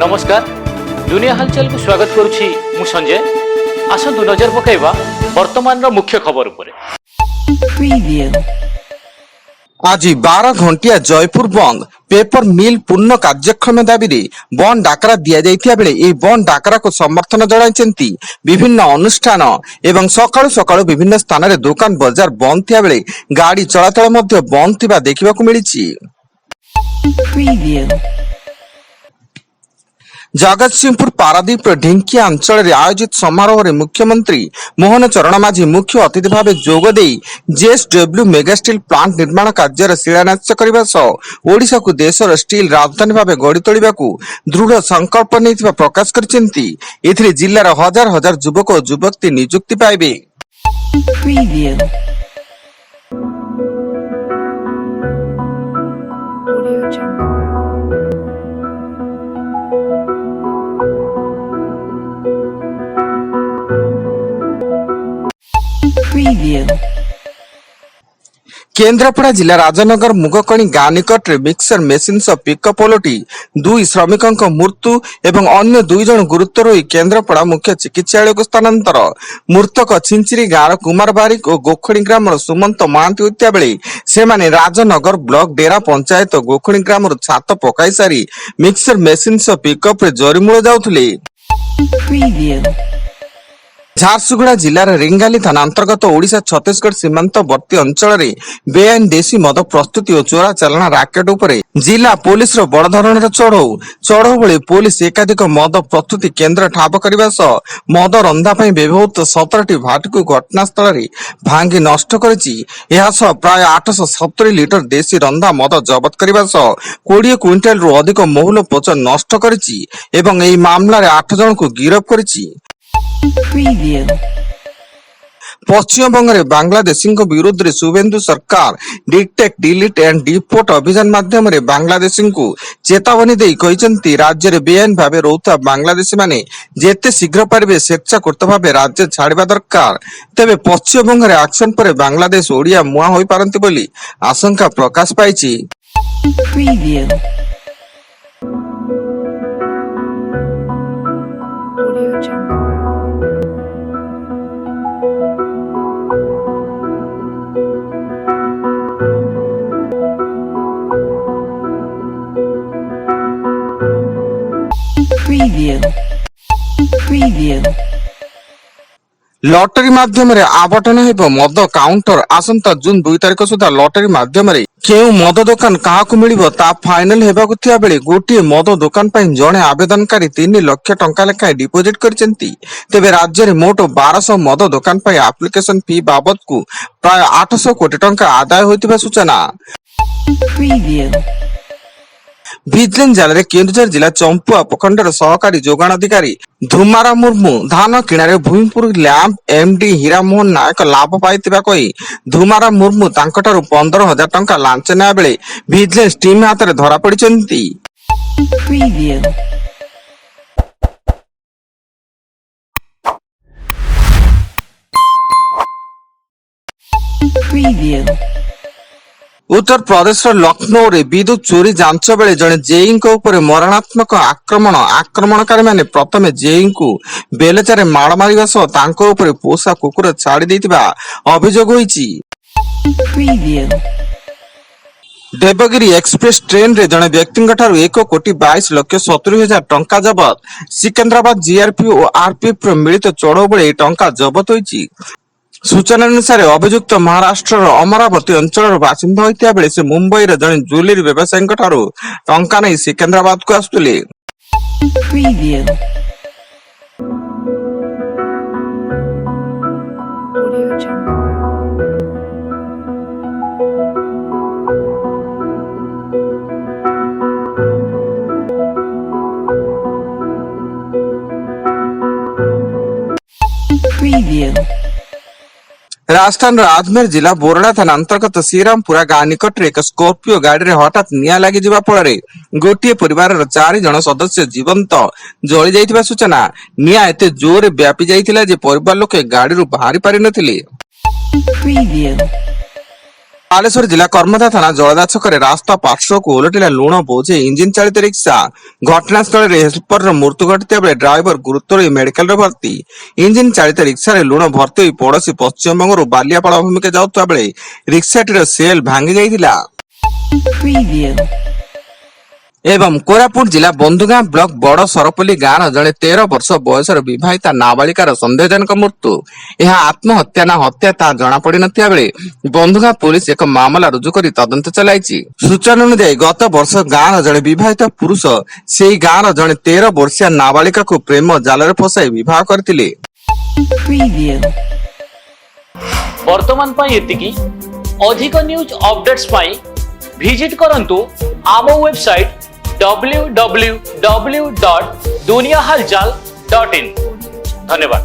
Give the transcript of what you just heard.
नमस्कार दुनिया हलचल को स्वागत करुछि मु संजय। आसतु नजर पकाइबा वर्तमान मुख्य खबर उपरे। आज 12 घंटिया जयपुर बंद पेपर मिल पूर्ण कार्यक्रम दाबी बंद डाकरा दि जाइथिया बेले ए बंद डाकरा को समर्थन जणाइछन्ती विभिन्न अनुष्ठान एवं सकाळु सकाळु विभिन्न स्थान रे दुकान बाजार बंद थिया बेले गाड़ी चलाचल मध्य बंद थिबा देखिबाकू मिलिछि। जगतसिंहपुर पारादीप ढिंकिया अंचल में आयोजित समारोह में मुख्यमंत्री मोहन चरण माझी मुख्य अतिथि भाव जोगदे जेएसडब्ल्यू मेगा स्टील प्लांट निर्माण कार्य शिलान्यास करने सह ओडिशा को देशर स्टील राजधानी भाव गढ़ी तोड़ाकू दृढ़ संकल्प नहीं प्रकाश कर जिलार हजार हजार युवक और युवती नियुक्ति पाइबे। केन्द्रापड़ा जिला राजनगर मुगकणी गाँ निकट में मिक्सर मेसीन सह पिकअप पलटी 2 श्रमिकों मृत्यु एवं अन्य 2 जन गुरुतर होई केन्द्रापड़ा मुख्य चिकित्सालय को स्थानांतर। मृतक छिंचिरी गाँव कुमार बारिक और गोखणी ग्राम सुमंत महांती होता बेले से राजनगर ब्लॉक डेरा पंचायत गोखणी ग्राम छात पकाई सारी मिक्सर मेसीन सह पिकअप जरीमूल जाउथले। झारसुगुड़ा जिलार रेंगाली थाना अंतर्गत ओडिशा छत्तीसगढ़ सीमांतवर्ती अंचल में बेआईन देशी मद प्रस्तुति और चोरा चालाण राकेट उपरे जिला पुलिस बड़ धरणर चढ़ऊ बेले पुलिस एकाधिक मद प्रस्तुति केन्द्र ठाब करने सह मद रंधा व्यवहृत 17टी भाटी घटनास्थल में भांगी नष्ट कर प्राय 870 लिटर देशी रंधा मद जबत करने सह 20 क्विंटाल रु अधिक महुल पोच नष्ट कर मामलें 8 जन को गिरफ्त कर। पश्चिम बंग में बांग्लादेशी विरुद्ध शुभेन्दु सरकार डिटेक्ट डिलीट एंड डिपोर्ट अभियान माध्यम बांग्लादेशी को चेतावनी दे कहते राज्य में बेआईन भाव रोता बांग्लादेशी माने जेते शीघ्र पारे स्वेच्छाकृत भाव राज्य छाड़ा दरकार। तेबे पश्चिम बंग में एक्शन पर बांग्लादेश ओडिया मुआ हो पारंती बोली आशंका प्रकाश पाई। लॉटरी माध्यम आवटन हेब मद काउंटर आसंता जून 2 तारिख सुधा लॉटरी माध्यम केउ मद दुकान क्या मिलिबो ता फाइनल हेबाकु थिया बेले गोटे मद दुकान पई जणे आवेदनकारी 3 लाख टंका लेखाएं डिपोजिट करचंती। तेबे राज्य में मोट 1200 मद दुकान पई एप्लिकेशन फी बाबद को प्राय 800 कोटी टंका आदाय होइतिबा सूचना। विजिलेंस जाल केन्दुझर जिला चंपुआ प्रखंडर सहकारी जोगाण अधिकारी धुमारा मुर्मू धान किणारे भूमिपुर लैंप एमडी हीरामोहन नायक लाभ पाइतिबा कही धुमारा मुर्मू तांकटारु 15,000 टंका लांच नेया बेले विजिलेंस टीम हाथ में धरा पड़िचंती। उत्तर प्रदेश लखनऊ रे विद्युत चोरी जांच बेले जड़े जेई मरणात्मक आक्रमणकारी माने प्रथमे जेई को बेलचारे माड़ मारिबा सह तांको उपरे पोषा कुकुर छाड़ी देथिबा अभियोग होईची। देवगिरी एक्सप्रेस ट्रेन रे जड़े व्यक्ति 1,22,70,000 टंका जबत सिकंदराबाद जीआरपी और आरपीएफ मिलित चढ़ऊ बेले टंका जबत होईची। सूचना अनुसार अभियुक्त महाराष्ट्र अमरावती अंचल बासिंदा होता बेले से मुंबई जड़े ज्वेलरी व्यवसायी टंका नहीं सिकंदराबाद को आसुले। राजस्थान अजमेर जिला बोरडा थाना अंतर्गत श्रीरामपुरा गाँ निकट एक स्कॉर्पियो गाड़ी में हठात निया लगी फल गोटे परिवार 4 जन सदस्य जीवंत जली जाइथिबा सूचना। निया एते जोर व्यापी जाइथिला जे परिवार लोके गाड़ी बाहरी पारि नथिले। ବାଲେଶ୍ୱର ଜିଲ୍ଲା କର୍ମଦା ଥାନା ଜଳଦା ଛକରେ ରାସ୍ତା ପାର୍ଶ୍ୱକୁ ଓଲଟିଲା ଲୁଣ ବୋଝେଇ ଇଞ୍ଜିନ ଚାଳିତ ରିକ୍ସା। ଘଟଣାସ୍ଥଳରେ ହେଲ୍ପରର ମୃତ୍ୟୁ ଘଟିଥିବା ବେଳେ ଡ୍ରାଇଭର ଗୁରୁତର ହୋଇ ମେଡିକାଲରେ ଭର୍ତ୍ତି। ଇଞ୍ଜିନ ଚାଳିତ ରିକ୍ସାରେ ଲୁଣ ଭର୍ତ୍ତି ହୋଇ ପଡୋଶୀ ପଶ୍ଚିମବଙ୍ଗରୁ ବାଲିଆପାଳ ଅଭିମୁଖେ ଯାଉଥିବା ବେଳେ ରିକ୍ସାଟିର ସେଲ୍ ଭାଙ୍ଗି ଯାଇଥିଲା। Preview. ଏବଂ କୋରାପୁଟ ଜିଲ୍ଲା ବନ୍ଧୁଗାଁ ବ୍ଲକ ବଡ ସରପଲ୍ଲୀ ଗାଁର ଜଣେ 13 ବର୍ଷ ବୟସର ବିବାହିତା ନାବାଳିକାର ସନ୍ଦେହଜନକ ମୃତ୍ୟୁ। ଏହା ଆତ୍ମହତ୍ୟା ନା ହତ୍ୟା ତାହା ଜଣାପଡିନଥିବା ବେଳେ ବନ୍ଧୁଗାଁ ପୋଲିସ ଏକ ମାମଲା ରୁଜୁ କରି ତଦନ୍ତ ଚଳାଇଛି। ସୂଚନା ଅନୁଯାୟୀ ଗତ ବର୍ଷ ଗାଁର ଜଣେ ବିବାହିତ ପୁରୁଷ ସେହି ଗାଁର ଜଣେ 13 ବର୍ଷୀୟ ନାବାଳିକାକୁ ପ୍ରେମ ଜାଲରେ ଫସାଇ ବିବାହ କରିଥିଲେ। Preview. ବର୍ତ୍ତମାନ ପାଇଁ ଏତିକି। ଅଧିକ ନ୍ୟୁଜ ଅପଡେଟ୍ସ ପାଇଁ ଭିଜିଟ୍ କରନ୍ତୁ ଆମ ୱେବସାଇଟ www.duniyahalchal.in। ଧନ୍ୟବାଦ।